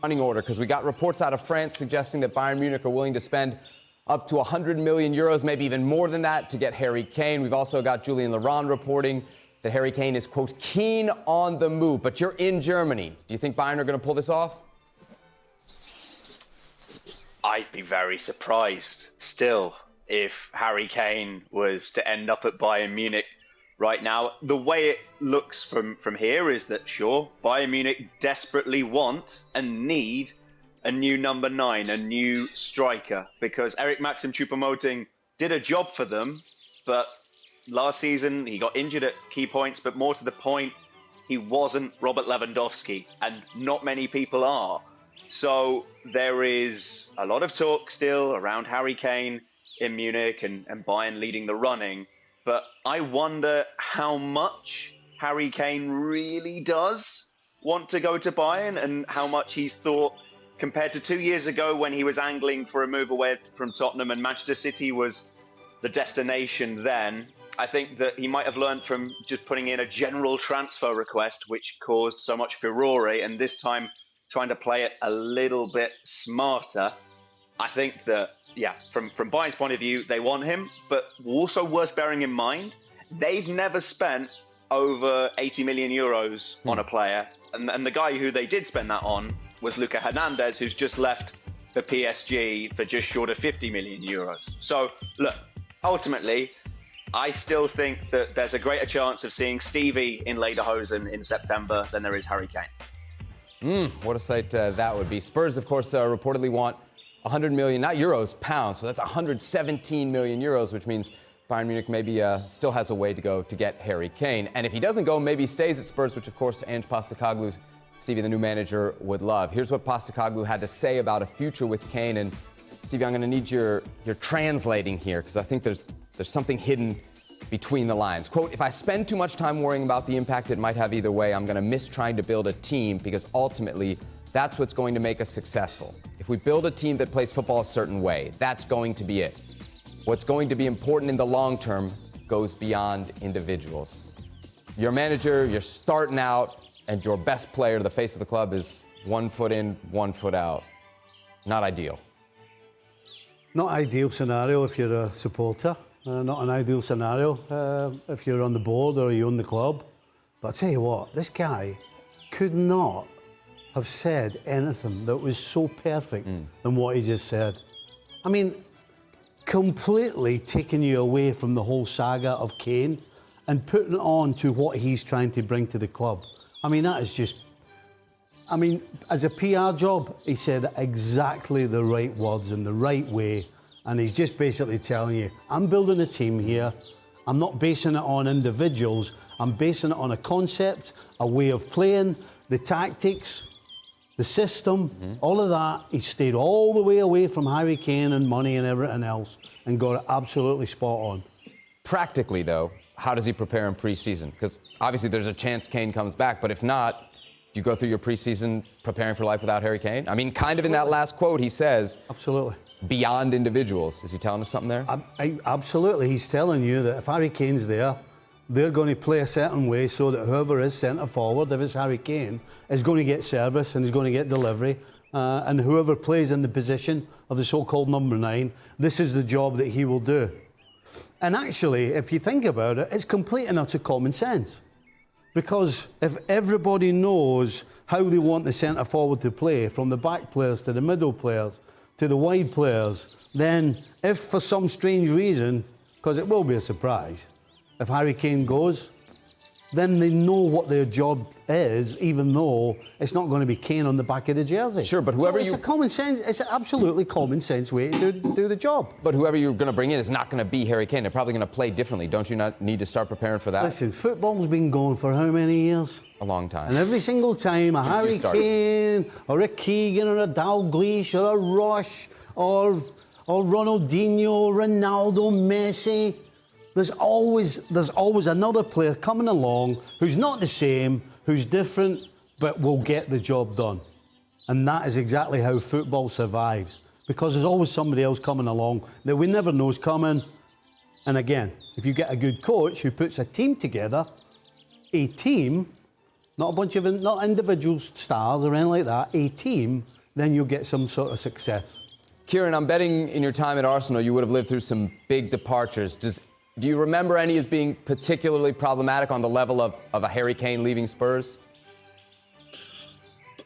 running order, because we got reports out of France suggesting that Bayern Munich are willing to spend up to 100 million euros, maybe even more than that, to get Harry Kane. We've also got Julian Laurent reporting that Harry Kane is, quote, keen on the move. But you're in Germany. Do you think Bayern are going to pull this off? I'd be very surprised still if Harry Kane was to end up at Bayern Munich right now. The way it looks from here is that, sure, Bayern Munich desperately want and need a new number 9, a new striker, because Eric Maxim Choupo-Moting did a job for them, but last season he got injured at key points, but more to the point, he wasn't Robert Lewandowski, and not many people are. So there is a lot of talk still around Harry Kane in Munich and Bayern leading the running, but I wonder how much Harry Kane really does want to go to Bayern, and how much he's thought, compared to 2 years ago when he was angling for a move away from Tottenham and Manchester City was the destination then. I think that he might have learned from just putting in a general transfer request, which caused so much furore, and this time trying to play it a little bit smarter. I think that, yeah, from Bayern's point of view, they want him, but also worth bearing in mind, they've never spent over 80 million euros on a player. And the guy who they did spend that on was Luka Hernandez, who's just left the PSG for just short of 50 million euros. So, look, ultimately, I still think that there's a greater chance of seeing Stevie in Lederhosen in September than there is Harry Kane. What a sight that would be. Spurs, of course, reportedly want 100 million, not euros, pounds. So that's 117 million euros, which means Bayern Munich maybe still has a way to go to get Harry Kane. And if he doesn't go, maybe he stays at Spurs, which, of course, Ange Postecoglou, Stevie, the new manager, would love. Here's what Postecoglou had to say about a future with Kane. And, Stevie, I'm going to need your translating here, because I think there's something hidden between the lines. Quote, if I spend too much time worrying about the impact it might have either way, I'm going to miss trying to build a team, because ultimately that's what's going to make us successful. If we build a team that plays football a certain way, that's going to be it. What's going to be important in the long term goes beyond individuals. You're a manager, you're starting out, and your best player, the face of the club, is 1 foot in, 1 foot out. Not ideal. Not ideal scenario if you're a supporter. Not an ideal scenario if you're on the board or you own the club. But I tell you what, this guy could not have said anything that was so perfect than what he just said. I mean, completely taking you away from the whole saga of Kane and putting it on to what he's trying to bring to the club. I mean, that is just... I mean, as a PR job, he said exactly the right words in the right way. And he's just basically telling you, I'm building a team here. I'm not basing it on individuals. I'm basing it on a concept, a way of playing, the tactics, the system, all of that. He stayed all the way away from Harry Kane and money and everything else and got it absolutely spot on. Practically, though, how does he prepare in preseason? Because obviously there's a chance Kane comes back, but if not, do you go through your preseason preparing for life without Harry Kane? I mean, kind of in that last quote, he says... Absolutely. Beyond individuals. Is he telling us something there? Absolutely. He's telling you that if Harry Kane's there, they're going to play a certain way so that whoever is centre forward, if it's Harry Kane, is going to get service and is going to get delivery. And whoever plays in the position of the so-called number 9, this is the job that he will do. And actually, if you think about it, it's complete and utter common sense. Because if everybody knows how they want the centre forward to play, from the back players to the middle players, to the wide players, then if for some strange reason, because it will be a surprise, if Harry Kane goes, then they know what their job is, even though it's not going to be Kane on the back of the jersey. Sure, but whoever it's a common sense. It's an absolutely common sense way to do the job. But whoever you're going to bring in is not going to be Harry Kane. They're probably going to play differently. Don't you not need to start preparing for that? Listen, football's been going for how many years? A long time. And every single time a Harry Kane or a Keegan or a Dalglish or a Rush or Ronaldinho, Ronaldo, Messi, there's always another player coming along who's not the same, who's different, but will get the job done. And that is exactly how football survives, because there's always somebody else coming along that we never know's coming. And again, if you get a good coach who puts a team together, not a bunch of not individual stars or anything like that, a team, then you'll get some sort of success. Kieran, I'm betting in your time at Arsenal you would have lived through some big departures. Do you remember any as being particularly problematic on the level of a Harry Kane leaving Spurs?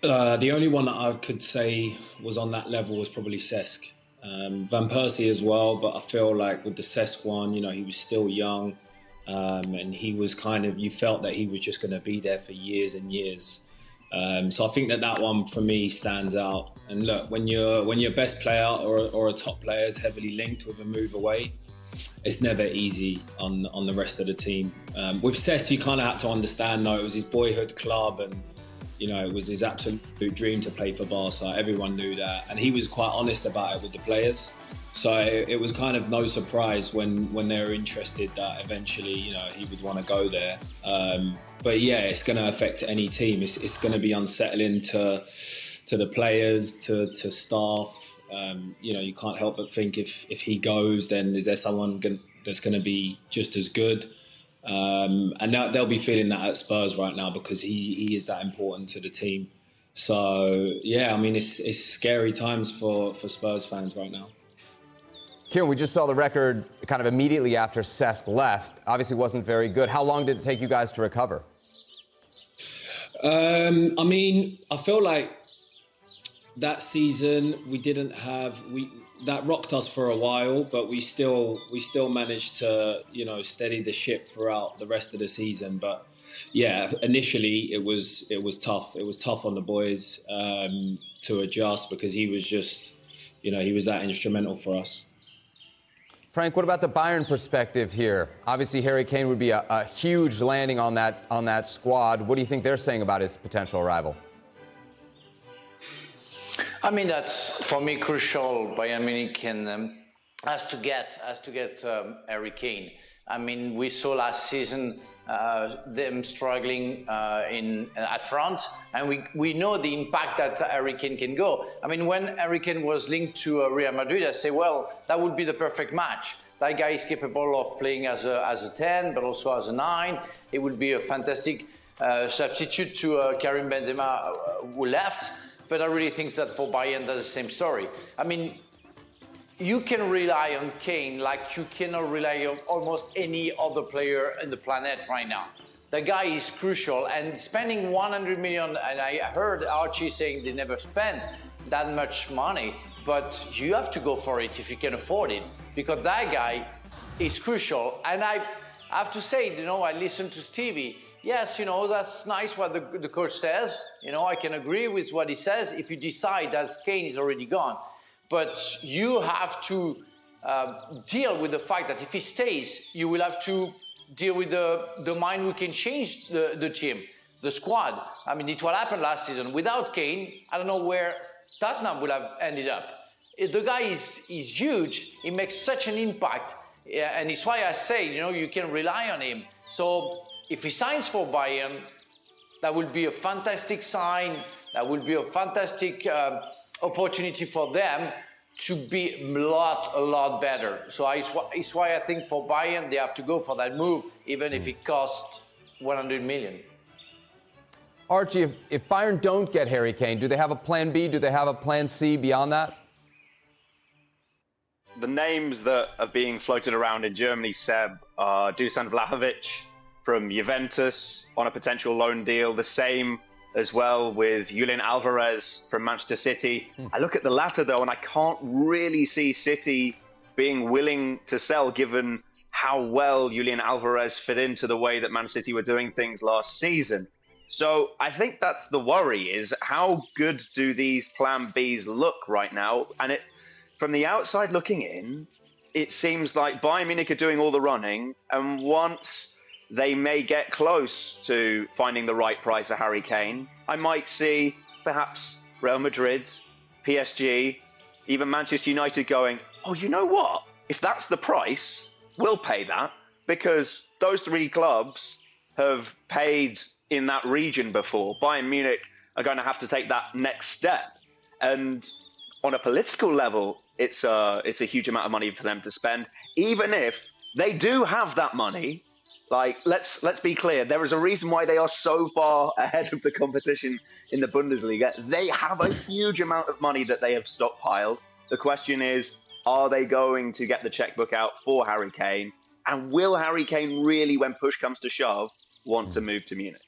The only one that I could say was on that level was probably Cesc. Van Persie as well, but I feel like with the Cesc one, he was still young, and he was you felt that he was just going to be there for years and years. So I think that one for me stands out. And look, when your best player or a top player is heavily linked with a move away, it's never easy on the rest of the team. With Cesc, you kind of had to understand, though, it was his boyhood club, and it was his absolute dream to play for Barca. Everyone knew that, and he was quite honest about it with the players. So it was kind of no surprise when they were interested that eventually, he would want to go there. But yeah, it's going to affect any team. It's going to be unsettling to the players, to staff. You can't help but think if he goes, then is there someone that's going to be just as good? And now they'll be feeling that at Spurs right now because he is that important to the team. So yeah, I mean it's scary times for Spurs fans right now. Kieran, we just saw the record kind of immediately after Cesc left. Obviously wasn't very good. How long did it take you guys to recover? I feel like that season that rocked us for a while, but we still managed to steady the ship throughout the rest of the season. But yeah, initially it was tough. It was tough on the boys to adjust because he was just he was that instrumental for us. Frank, what about the Bayern perspective here? Obviously, Harry Kane would be a huge landing on that squad. What do you think they're saying about his potential arrival? I mean, that's for me crucial. Bayern Munich has to get Harry Kane. I mean, we saw last season them struggling at front, and we know the impact that Harry Kane can go. I mean, when Harry Kane was linked to Real Madrid, I say, well, that would be the perfect match. That guy is capable of playing as a 10, but also as a 9. It would be a fantastic substitute to Karim Benzema, who left. But I really think that for Bayern, that's the same story. I mean, you can rely on Kane like you cannot rely on almost any other player in the planet right now. The guy is crucial, and spending 100 million, and I heard Archie saying they never spend that much money, but you have to go for it if you can afford it, because that guy is crucial. And I have to say, I listened to Stevie. Yes, that's nice what the coach says. I can agree with what he says if you decide that Kane is already gone. But you have to deal with the fact that if he stays, you will have to deal with the mind who can change the team, the squad. I mean, it what happened last season. Without Kane, I don't know where Tottenham would have ended up. The guy is huge. He makes such an impact. And it's why I say, you can rely on him. So if he signs for Bayern, that would be a fantastic sign. That would be a fantastic opportunity for them to be a lot better. So it's why I think for Bayern, they have to go for that move, even if it costs 100 million. Archie, if Bayern don't get Harry Kane, do they have a plan B? Do they have a plan C beyond that? The names that are being floated around in Germany, Seb, are Dusan Vlahovic from Juventus on a potential loan deal. The same as well with Julian Alvarez from Manchester City. I look at the latter, though, and I can't really see City being willing to sell, given how well Julian Alvarez fit into the way that Man City were doing things last season. So I think that's the worry, is how good do these plan Bs look right now? And from the outside looking in, it seems like Bayern Munich are doing all the running, and once they may get close to finding the right price for Harry Kane, I might see perhaps Real Madrid, PSG, even Manchester United going, oh, you know what? If that's the price, we'll pay that, because those three clubs have paid in that region before. Bayern Munich are going to have to take that next step. And on a political level, it's a huge amount of money for them to spend. Even if they do have that money, Like, let's be clear. There is a reason why they are so far ahead of the competition in the Bundesliga. They have a huge amount of money that they have stockpiled. The question is, are they going to get the checkbook out for Harry Kane? And will Harry Kane really, when push comes to shove, want to move to Munich?